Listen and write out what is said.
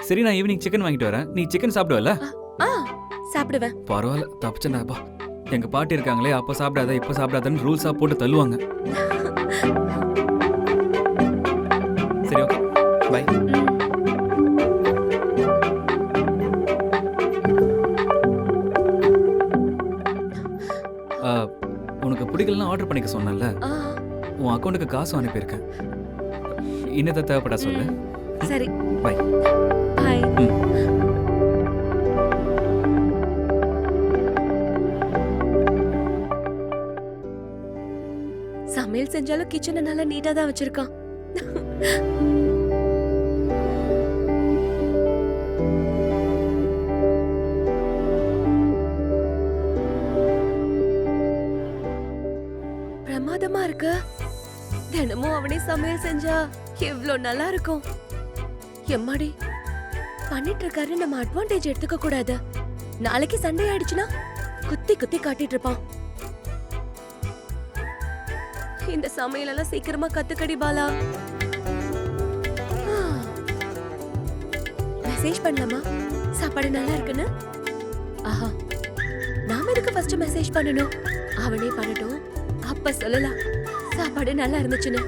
சரி, நான் evening chicken வாங்கிட்டு வரேன். நீ சிக்கன் சாப்பிடுவல? ஆ சாப்பிடுவேன். பரவாயில்ல, தப்பிச்சேன்டாப்பா. எங்க பாட்டி இருக்காங்களே, அப்ப சாப்பிடாத இப்ப சாப்பிடாதன்னு ரூல்ஸா போட்டு தள்ளுவாங்க. சரி, ஓகே, பை. உனக்கு பிடிக்கலன்னா ஆர்டர் பண்ணிக்க சொன்னேன்ல, உன் அக்கௌண்ட்டுக்கு காசும் அனுப்பியிருக்கேன். இன்னத்தை தேவைப்படா சொல்லு. சரி, பை. பை. சமையல் செஞ்சாலும் கிச்சனை நல்லா நீட்டா தான் வச்சிருக்கான். பிரமாதமா இருக்கு. தினமும் அவனே சமையல் செஞ்சா எவ்வளவு நல்லா இருக்கும். எம்மாடி, பண்ணிட்டு இருக்காரு, நம்ம அட்வான்டேஜ் எடுத்துக்க கூடாது. நாளைக்கு சண்டே ஆயிடுச்சுன்னா குத்தி குத்தி காட்டிட்டு இருப்பான். இந்த சமையல் எல்லாம் சீக்கிரமா கத்துக்கடி பாலா. மெசேஜ் பண்ணலாமா சாப்பாடு நல்லா இருக்குன்னு? ஆஹா, நாம எதுக்கு ஃபர்ஸ்ட் மெசேஜ் பண்ணணும்? அவனே பண்ணட்டும், அப்ப சொல்லலாம் சாப்பாடு நல்லா இருந்துச்சுன்னு.